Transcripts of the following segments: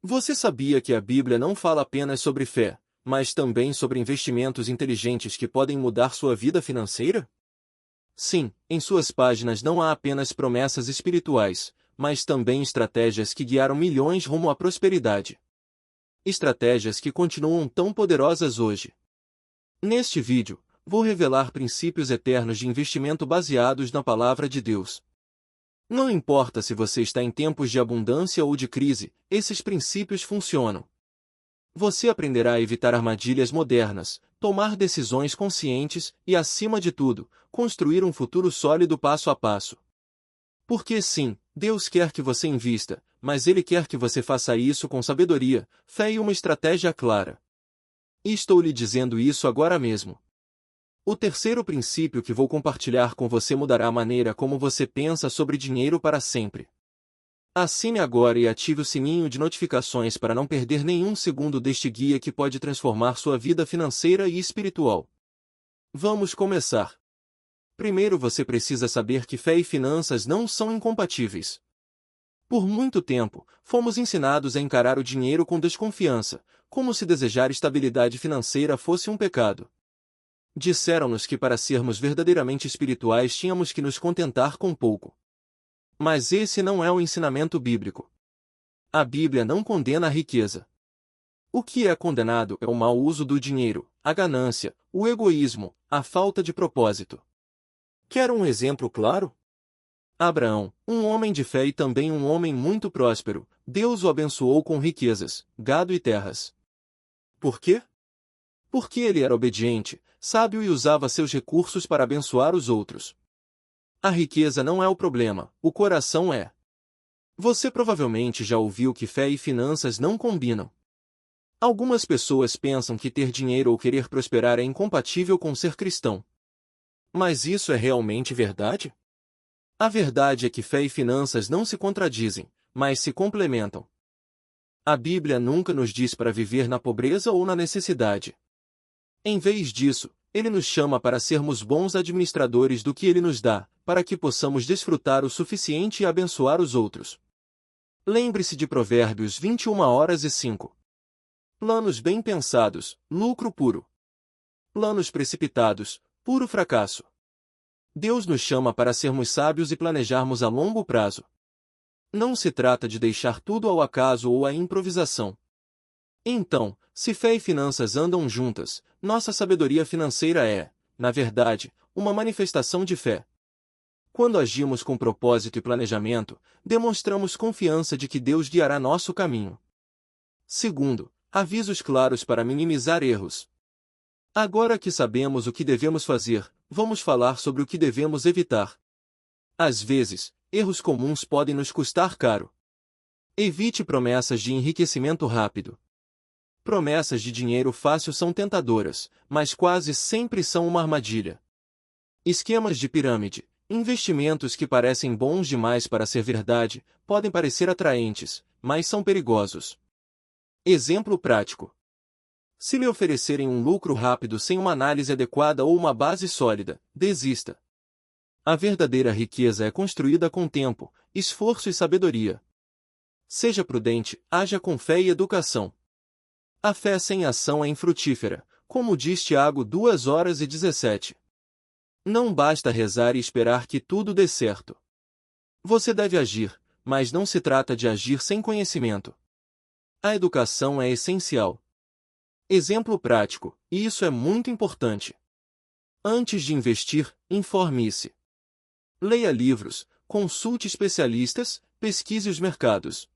Você sabia que a Bíblia não fala apenas sobre fé, mas também sobre investimentos inteligentes que podem mudar sua vida financeira? Sim, em suas páginas não há apenas promessas espirituais, mas também estratégias que guiaram milhões rumo à prosperidade. Estratégias que continuam tão poderosas hoje. Neste vídeo, vou revelar princípios eternos de investimento baseados na Palavra de Deus. Não importa se você está em tempos de abundância ou de crise, esses princípios funcionam. Você aprenderá a evitar armadilhas modernas, tomar decisões conscientes e, acima de tudo, construir um futuro sólido passo a passo. Porque sim, Deus quer que você invista, mas Ele quer que você faça isso com sabedoria, fé e uma estratégia clara. E estou lhe dizendo isso agora mesmo. O terceiro princípio que vou compartilhar com você mudará a maneira como você pensa sobre dinheiro para sempre. Assine agora e ative o sininho de notificações para não perder nenhum segundo deste guia que pode transformar sua vida financeira e espiritual. Vamos começar. Primeiro você precisa saber que fé e finanças não são incompatíveis. Por muito tempo, fomos ensinados a encarar o dinheiro com desconfiança, como se desejar estabilidade financeira fosse um pecado. Disseram-nos que para sermos verdadeiramente espirituais tínhamos que nos contentar com pouco. Mas esse não é o ensinamento bíblico. A Bíblia não condena a riqueza. O que é condenado é o mau uso do dinheiro, a ganância, o egoísmo, a falta de propósito. Quer um exemplo claro? Abraão, um homem de fé e também um homem muito próspero, Deus o abençoou com riquezas, gado e terras. Por quê? Porque ele era obediente, sábio e usava seus recursos para abençoar os outros. A riqueza não é o problema, o coração é. Você provavelmente já ouviu que fé e finanças não combinam. Algumas pessoas pensam que ter dinheiro ou querer prosperar é incompatível com ser cristão. Mas isso é realmente verdade? A verdade é que fé e finanças não se contradizem, mas se complementam. A Bíblia nunca nos diz para viver na pobreza ou na necessidade. Em vez disso, Ele nos chama para sermos bons administradores do que Ele nos dá, para que possamos desfrutar o suficiente e abençoar os outros. Lembre-se de Provérbios 21h05. Planos bem pensados, lucro puro. Planos precipitados, puro fracasso. Deus nos chama para sermos sábios e planejarmos a longo prazo. Não se trata de deixar tudo ao acaso ou à improvisação. Então, se fé e finanças andam juntas, nossa sabedoria financeira é, na verdade, uma manifestação de fé. Quando agimos com propósito e planejamento, demonstramos confiança de que Deus guiará nosso caminho. Segundo, avisos claros para minimizar erros. Agora que sabemos o que devemos fazer, vamos falar sobre o que devemos evitar. Às vezes, erros comuns podem nos custar caro. Evite promessas de enriquecimento rápido. Promessas de dinheiro fácil são tentadoras, mas quase sempre são uma armadilha. Esquemas de pirâmide, investimentos que parecem bons demais para ser verdade, podem parecer atraentes, mas são perigosos. Exemplo prático. Se lhe oferecerem um lucro rápido sem uma análise adequada ou uma base sólida, desista. A verdadeira riqueza é construída com tempo, esforço e sabedoria. Seja prudente, haja com fé e educação. A fé sem ação é infrutífera, como diz Tiago 2h17. Não basta rezar e esperar que tudo dê certo. Você deve agir, mas não se trata de agir sem conhecimento. A educação é essencial. Exemplo prático, e isso é muito importante. Antes de investir, informe-se. Leia livros, consulte especialistas, pesquise os mercados.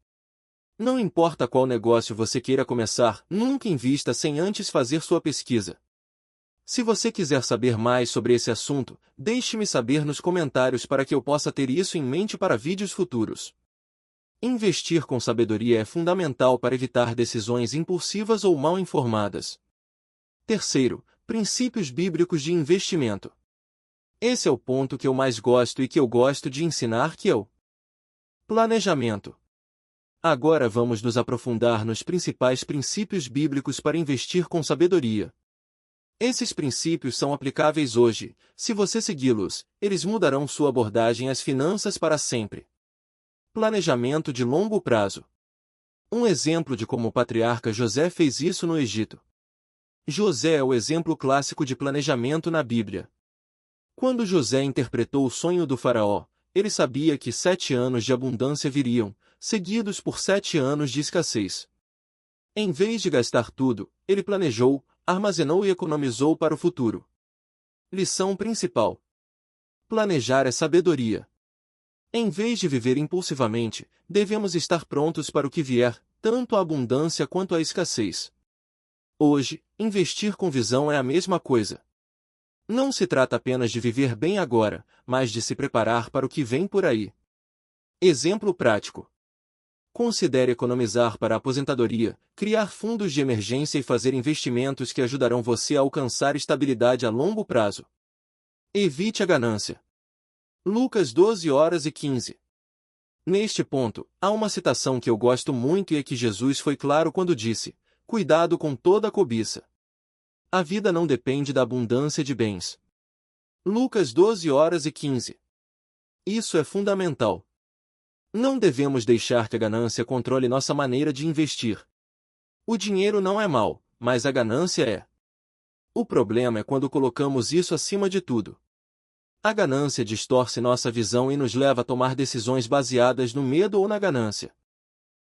Não importa qual negócio você queira começar, nunca invista sem antes fazer sua pesquisa. Se você quiser saber mais sobre esse assunto, deixe-me saber nos comentários para que eu possa ter isso em mente para vídeos futuros. Investir com sabedoria é fundamental para evitar decisões impulsivas ou mal informadas. Terceiro, princípios bíblicos de investimento. Esse é o ponto que eu mais gosto e que eu gosto de ensinar, que é o planejamento. Agora vamos nos aprofundar nos principais princípios bíblicos para investir com sabedoria. Esses princípios são aplicáveis hoje. Se você segui-los, eles mudarão sua abordagem às finanças para sempre. Planejamento de longo prazo. Um exemplo de como o patriarca José fez isso no Egito. José é o exemplo clássico de planejamento na Bíblia. Quando José interpretou o sonho do faraó, ele sabia que 7 anos de abundância viriam, seguidos por 7 anos de escassez. Em vez de gastar tudo, ele planejou, armazenou e economizou para o futuro. Lição principal: planejar é sabedoria. Em vez de viver impulsivamente, devemos estar prontos para o que vier, tanto a abundância quanto a escassez. Hoje, investir com visão é a mesma coisa. Não se trata apenas de viver bem agora, mas de se preparar para o que vem por aí. Exemplo prático. Considere economizar para a aposentadoria, criar fundos de emergência e fazer investimentos que ajudarão você a alcançar estabilidade a longo prazo. Evite a ganância. Lucas 12:15. Neste ponto, há uma citação que eu gosto muito e é que Jesus foi claro quando disse: cuidado com toda a cobiça. A vida não depende da abundância de bens. Lucas 12:15. Isso é fundamental. Não devemos deixar que a ganância controle nossa maneira de investir. O dinheiro não é mau, mas a ganância é. O problema é quando colocamos isso acima de tudo. A ganância distorce nossa visão e nos leva a tomar decisões baseadas no medo ou na ganância.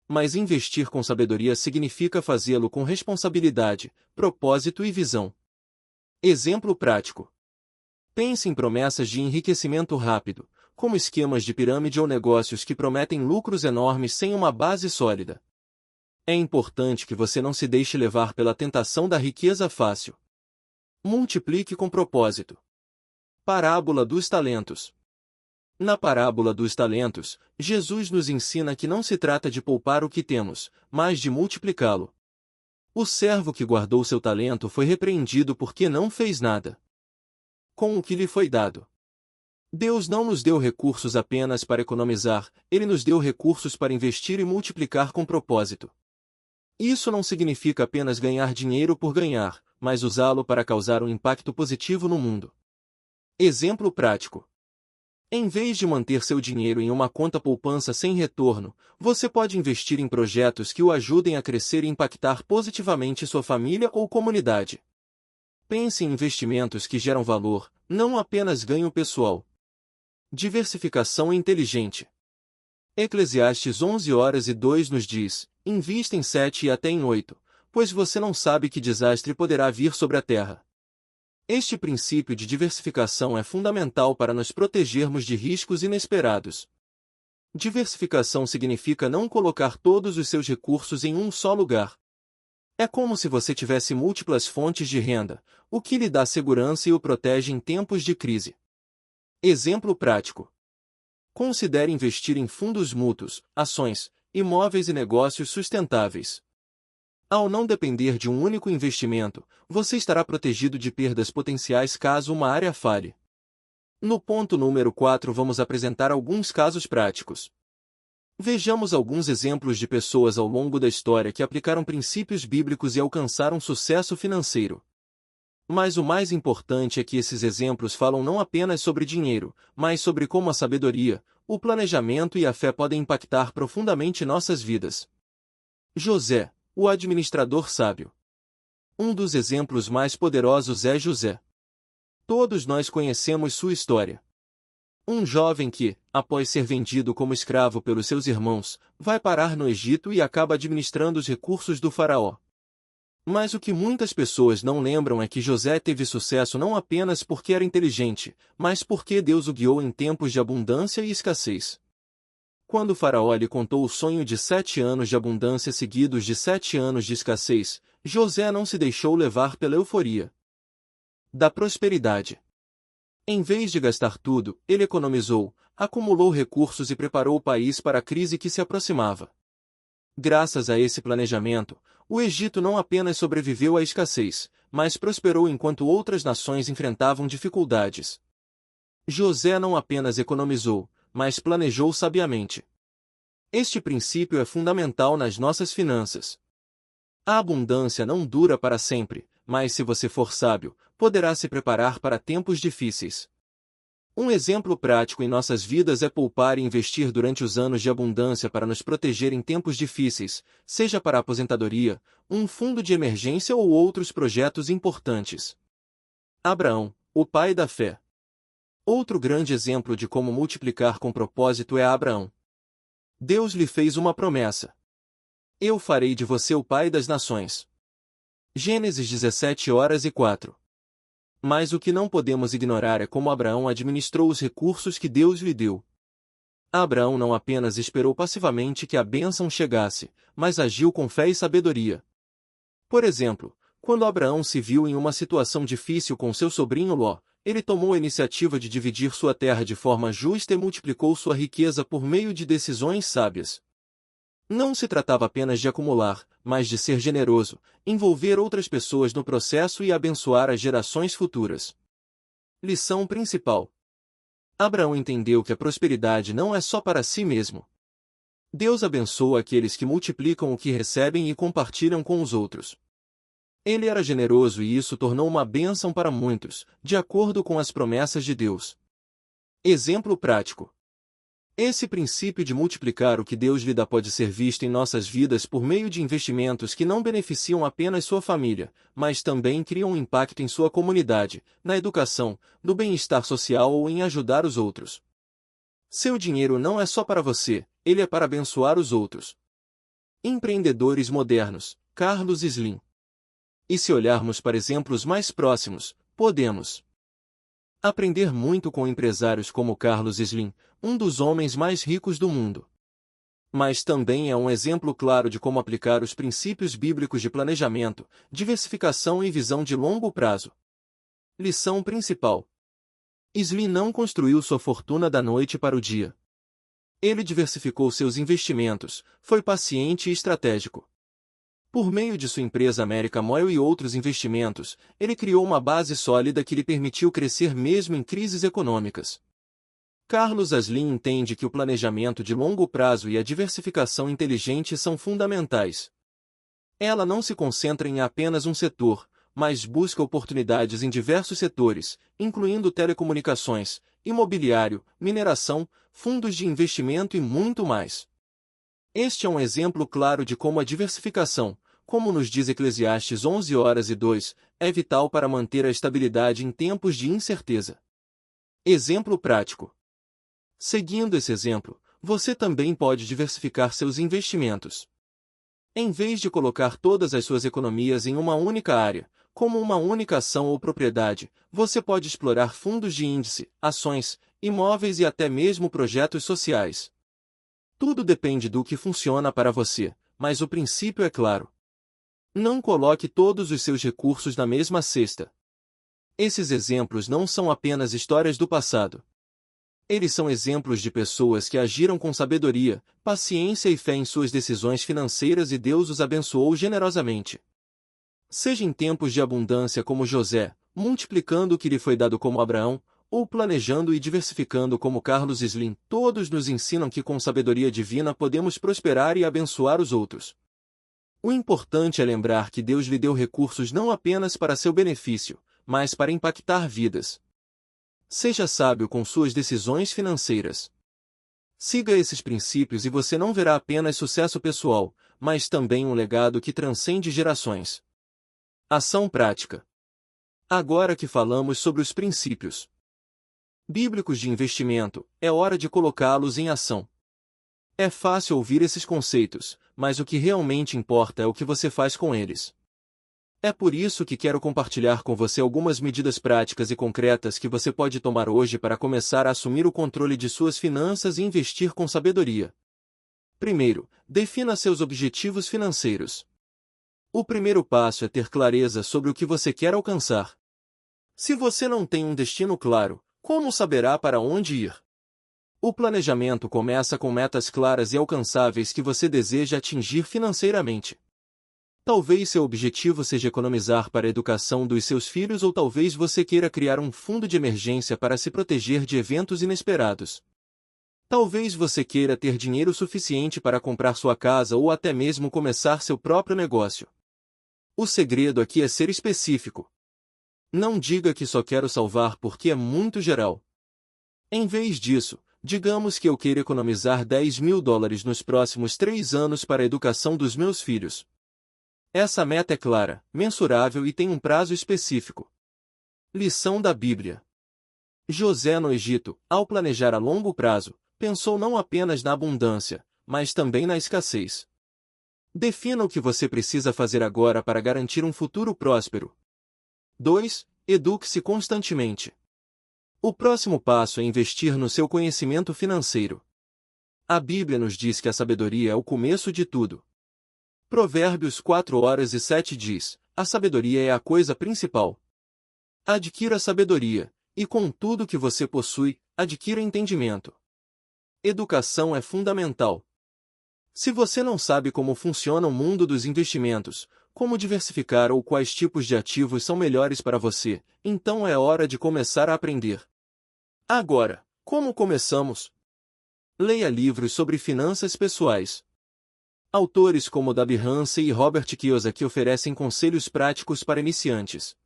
Mas investir com sabedoria significa fazê-lo com responsabilidade, propósito e visão. Exemplo prático. Pense em promessas de enriquecimento rápido, como esquemas de pirâmide ou negócios que prometem lucros enormes sem uma base sólida. É importante que você não se deixe levar pela tentação da riqueza fácil. Multiplique com propósito. Parábola dos talentos. Na parábola dos talentos, Jesus nos ensina que não se trata de poupar o que temos, mas de multiplicá-lo. O servo que guardou seu talento foi repreendido porque não fez nada com o que lhe foi dado. Deus não nos deu recursos apenas para economizar, Ele nos deu recursos para investir e multiplicar com propósito. Isso não significa apenas ganhar dinheiro por ganhar, mas usá-lo para causar um impacto positivo no mundo. Exemplo prático. Em vez de manter seu dinheiro em uma conta poupança sem retorno, você pode investir em projetos que o ajudem a crescer e impactar positivamente sua família ou comunidade. Pense em investimentos que geram valor, não apenas ganho pessoal. Diversificação inteligente. Eclesiastes 11:2 nos diz: invista em 7 e até em 8, pois você não sabe que desastre poderá vir sobre a terra. Este princípio de diversificação é fundamental para nos protegermos de riscos inesperados. Diversificação significa não colocar todos os seus recursos em um só lugar. É como se você tivesse múltiplas fontes de renda, o que lhe dá segurança e o protege em tempos de crise. Exemplo prático. Considere investir em fundos mútuos, ações, imóveis e negócios sustentáveis. Ao não depender de um único investimento, você estará protegido de perdas potenciais caso uma área falhe. No ponto número 4 vamos apresentar alguns casos práticos. Vejamos alguns exemplos de pessoas ao longo da história que aplicaram princípios bíblicos e alcançaram sucesso financeiro. Mas o mais importante é que esses exemplos falam não apenas sobre dinheiro, mas sobre como a sabedoria, o planejamento e a fé podem impactar profundamente nossas vidas. José, o administrador sábio. Um dos exemplos mais poderosos é José. Todos nós conhecemos sua história. Um jovem que, após ser vendido como escravo pelos seus irmãos, vai parar no Egito e acaba administrando os recursos do faraó. Mas o que muitas pessoas não lembram é que José teve sucesso não apenas porque era inteligente, mas porque Deus o guiou em tempos de abundância e escassez. Quando o faraó lhe contou o sonho de 7 anos de abundância seguidos de 7 anos de escassez, José não se deixou levar pela euforia da prosperidade. Em vez de gastar tudo, ele economizou, acumulou recursos e preparou o país para a crise que se aproximava. Graças a esse planejamento, o Egito não apenas sobreviveu à escassez, mas prosperou enquanto outras nações enfrentavam dificuldades. José não apenas economizou, mas planejou sabiamente. Este princípio é fundamental nas nossas finanças. A abundância não dura para sempre, mas se você for sábio, poderá se preparar para tempos difíceis. Um exemplo prático em nossas vidas é poupar e investir durante os anos de abundância para nos proteger em tempos difíceis, seja para a aposentadoria, um fundo de emergência ou outros projetos importantes. Abraão, o pai da fé. Outro grande exemplo de como multiplicar com propósito é Abraão. Deus lhe fez uma promessa. Eu farei de você o pai das nações. Gênesis 17:4. Mas o que não podemos ignorar é como Abraão administrou os recursos que Deus lhe deu. Abraão não apenas esperou passivamente que a bênção chegasse, mas agiu com fé e sabedoria. Por exemplo, quando Abraão se viu em uma situação difícil com seu sobrinho Ló, ele tomou a iniciativa de dividir sua terra de forma justa e multiplicou sua riqueza por meio de decisões sábias. Não se tratava apenas de acumular, mas de ser generoso, envolver outras pessoas no processo e abençoar as gerações futuras. Lição principal: Abraão entendeu que a prosperidade não é só para si mesmo. Deus abençoa aqueles que multiplicam o que recebem e compartilham com os outros. Ele era generoso e isso tornou uma bênção para muitos, de acordo com as promessas de Deus. Exemplo prático. Esse princípio de multiplicar o que Deus lhe dá pode ser visto em nossas vidas por meio de investimentos que não beneficiam apenas sua família, mas também criam um impacto em sua comunidade, na educação, no bem-estar social ou em ajudar os outros. Seu dinheiro não é só para você, ele é para abençoar os outros. Empreendedores modernos, Carlos Slim. E se olharmos para exemplos mais próximos, podemos aprender muito com empresários como Carlos Slim, um dos homens mais ricos do mundo. Mas também é um exemplo claro de como aplicar os princípios bíblicos de planejamento, diversificação e visão de longo prazo. Lição principal: Slim não construiu sua fortuna da noite para o dia. Ele diversificou seus investimentos, foi paciente e estratégico. Por meio de sua empresa American Oil e outros investimentos, ele criou uma base sólida que lhe permitiu crescer mesmo em crises econômicas. Carlos Slim entende que o planejamento de longo prazo e a diversificação inteligente são fundamentais. Ela não se concentra em apenas um setor, mas busca oportunidades em diversos setores, incluindo telecomunicações, imobiliário, mineração, fundos de investimento e muito mais. Este é um exemplo claro de como a diversificação, como nos diz Eclesiastes 11:2, é vital para manter a estabilidade em tempos de incerteza. Exemplo prático. Seguindo esse exemplo, você também pode diversificar seus investimentos. Em vez de colocar todas as suas economias em uma única área, como uma única ação ou propriedade, você pode explorar fundos de índice, ações, imóveis e até mesmo projetos sociais. Tudo depende do que funciona para você, mas o princípio é claro. Não coloque todos os seus recursos na mesma cesta. Esses exemplos não são apenas histórias do passado. Eles são exemplos de pessoas que agiram com sabedoria, paciência e fé em suas decisões financeiras e Deus os abençoou generosamente. Seja em tempos de abundância como José, multiplicando o que lhe foi dado como Abraão, ou planejando e diversificando como Carlos Slim, todos nos ensinam que com sabedoria divina podemos prosperar e abençoar os outros. O importante é lembrar que Deus lhe deu recursos não apenas para seu benefício, mas para impactar vidas. Seja sábio com suas decisões financeiras. Siga esses princípios e você não verá apenas sucesso pessoal, mas também um legado que transcende gerações. Ação prática. Agora que falamos sobre os princípios bíblicos de investimento, é hora de colocá-los em ação. É fácil ouvir esses conceitos, mas o que realmente importa é o que você faz com eles. É por isso que quero compartilhar com você algumas medidas práticas e concretas que você pode tomar hoje para começar a assumir o controle de suas finanças e investir com sabedoria. Primeiro, defina seus objetivos financeiros. O primeiro passo é ter clareza sobre o que você quer alcançar. Se você não tem um destino claro, como saberá para onde ir? O planejamento começa com metas claras e alcançáveis que você deseja atingir financeiramente. Talvez seu objetivo seja economizar para a educação dos seus filhos ou talvez você queira criar um fundo de emergência para se proteger de eventos inesperados. Talvez você queira ter dinheiro suficiente para comprar sua casa ou até mesmo começar seu próprio negócio. O segredo aqui é ser específico. Não diga que só quero salvar porque é muito geral. Em vez disso, digamos que eu queira economizar $10.000 nos próximos 3 anos para a educação dos meus filhos. Essa meta é clara, mensurável e tem um prazo específico. Lição da Bíblia. José no Egito, ao planejar a longo prazo, pensou não apenas na abundância, mas também na escassez. Defina o que você precisa fazer agora para garantir um futuro próspero. 2. Eduque-se constantemente. O próximo passo é investir no seu conhecimento financeiro. A Bíblia nos diz que a sabedoria é o começo de tudo. Provérbios 4:7 diz: a sabedoria é a coisa principal. Adquira sabedoria, e com tudo que você possui, adquira entendimento. Educação é fundamental. Se você não sabe como funciona o mundo dos investimentos, como diversificar ou quais tipos de ativos são melhores para você, então é hora de começar a aprender. Agora, como começamos? Leia livros sobre finanças pessoais. Autores como Dave Ramsey e Robert Kiyosaki oferecem conselhos práticos para iniciantes.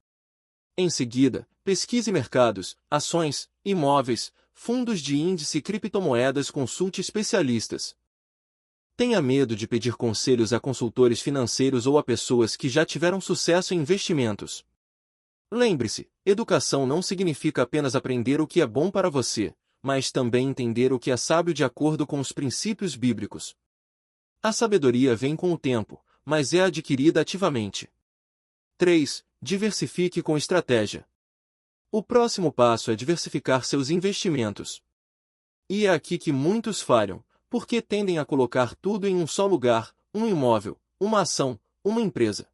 Em seguida, pesquise mercados, ações, imóveis, fundos de índice e criptomoedas. Consulte especialistas. Tenha medo de pedir conselhos a consultores financeiros ou a pessoas que já tiveram sucesso em investimentos. Lembre-se, educação não significa apenas aprender o que é bom para você, mas também entender o que é sábio de acordo com os princípios bíblicos. A sabedoria vem com o tempo, mas é adquirida ativamente. 3. Diversifique com estratégia. O próximo passo é diversificar seus investimentos. E é aqui que muitos falham, porque tendem a colocar tudo em um só lugar, um imóvel, uma ação, uma empresa.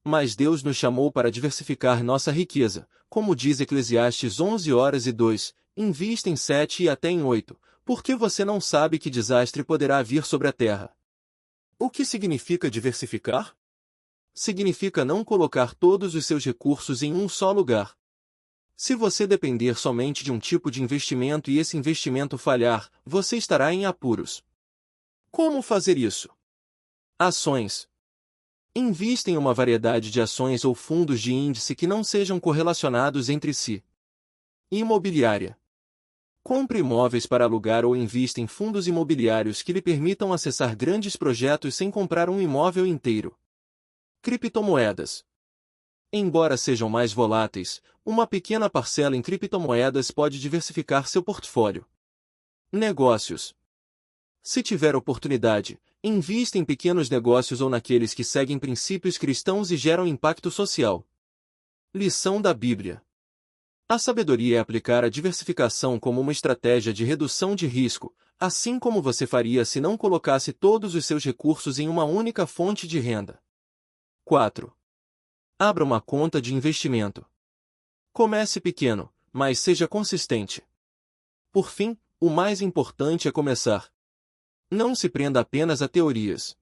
Mas Deus nos chamou para diversificar nossa riqueza, como diz Eclesiastes 11:2, invista em 7 e até em 8, porque você não sabe que desastre poderá vir sobre a terra. O que significa diversificar? Significa não colocar todos os seus recursos em um só lugar. Se você depender somente de um tipo de investimento e esse investimento falhar, você estará em apuros. Como fazer isso? Ações. Invista em uma variedade de ações ou fundos de índice que não sejam correlacionados entre si. Imobiliária. Compre imóveis para alugar ou invista em fundos imobiliários que lhe permitam acessar grandes projetos sem comprar um imóvel inteiro. Criptomoedas. Embora sejam mais voláteis, uma pequena parcela em criptomoedas pode diversificar seu portfólio. Negócios. Se tiver oportunidade, invista em pequenos negócios ou naqueles que seguem princípios cristãos e geram impacto social. Lição da Bíblia. A sabedoria é aplicar a diversificação como uma estratégia de redução de risco, assim como você faria se não colocasse todos os seus recursos em uma única fonte de renda. 4. Abra uma conta de investimento. Comece pequeno, mas seja consistente. Por fim, o mais importante é começar. Não se prenda apenas a teorias.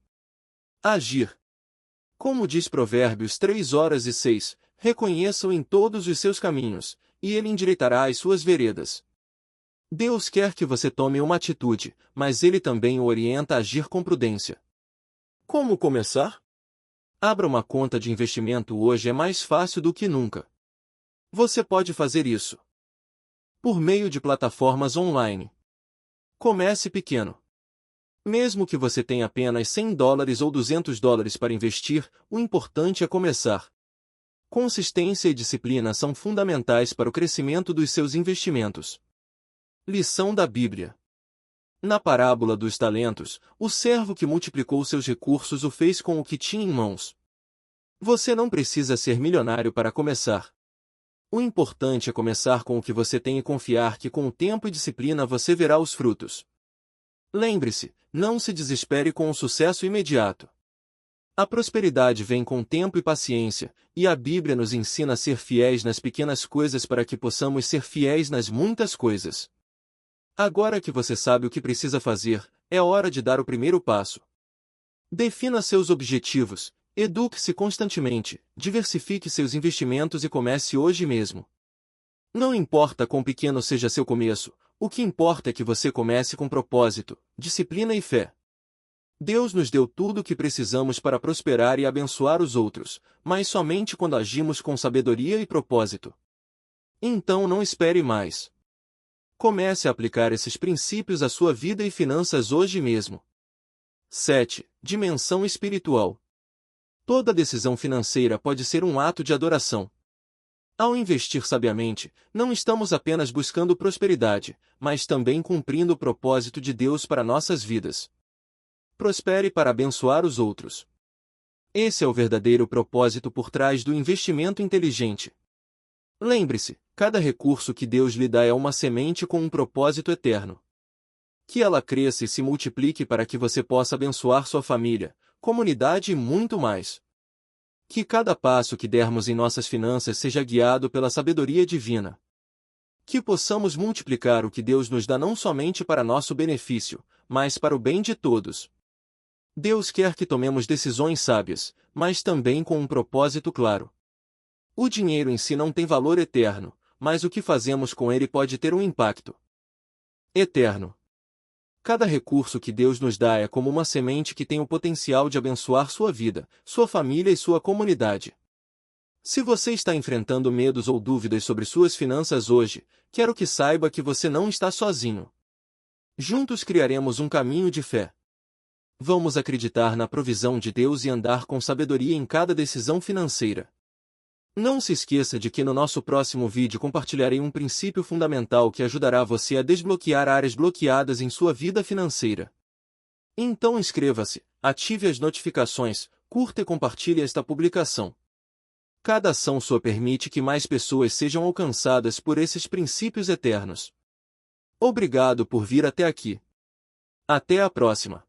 Agir. Como diz Provérbios 3:6, reconheça-o em todos os seus caminhos, e ele endireitará as suas veredas. Deus quer que você tome uma atitude, mas ele também o orienta a agir com prudência. Como começar? Abra uma conta de investimento hoje é mais fácil do que nunca. Você pode fazer isso por meio de plataformas online. Comece pequeno. Mesmo que você tenha apenas $100 ou $200 para investir, o importante é começar. Consistência e disciplina são fundamentais para o crescimento dos seus investimentos. Lição da Bíblia. Na parábola dos talentos, o servo que multiplicou seus recursos o fez com o que tinha em mãos. Você não precisa ser milionário para começar. O importante é começar com o que você tem e confiar que com o tempo e disciplina você verá os frutos. Lembre-se, não se desespere com o sucesso imediato. A prosperidade vem com tempo e paciência, e a Bíblia nos ensina a ser fiéis nas pequenas coisas para que possamos ser fiéis nas muitas coisas. Agora que você sabe o que precisa fazer, é hora de dar o primeiro passo. Defina seus objetivos, eduque-se constantemente, diversifique seus investimentos e comece hoje mesmo. Não importa quão pequeno seja seu começo, o que importa é que você comece com propósito, disciplina e fé. Deus nos deu tudo o que precisamos para prosperar e abençoar os outros, mas somente quando agimos com sabedoria e propósito. Então não espere mais. Comece a aplicar esses princípios à sua vida e finanças hoje mesmo. 7. Dimensão espiritual. Toda decisão financeira pode ser um ato de adoração. Ao investir sabiamente, não estamos apenas buscando prosperidade, mas também cumprindo o propósito de Deus para nossas vidas. Prospere para abençoar os outros. Esse é o verdadeiro propósito por trás do investimento inteligente. Lembre-se, cada recurso que Deus lhe dá é uma semente com um propósito eterno. Que ela cresça e se multiplique para que você possa abençoar sua família, comunidade e muito mais. Que cada passo que dermos em nossas finanças seja guiado pela sabedoria divina. Que possamos multiplicar o que Deus nos dá não somente para nosso benefício, mas para o bem de todos. Deus quer que tomemos decisões sábias, mas também com um propósito claro. O dinheiro em si não tem valor eterno, mas o que fazemos com ele pode ter um impacto eterno. Cada recurso que Deus nos dá é como uma semente que tem o potencial de abençoar sua vida, sua família e sua comunidade. Se você está enfrentando medos ou dúvidas sobre suas finanças hoje, quero que saiba que você não está sozinho. Juntos criaremos um caminho de fé. Vamos acreditar na provisão de Deus e andar com sabedoria em cada decisão financeira. Não se esqueça de que no nosso próximo vídeo compartilharei um princípio fundamental que ajudará você a desbloquear áreas bloqueadas em sua vida financeira. Então inscreva-se, ative as notificações, curta e compartilhe esta publicação. Cada ação sua permite que mais pessoas sejam alcançadas por esses princípios eternos. Obrigado por vir até aqui. Até a próxima.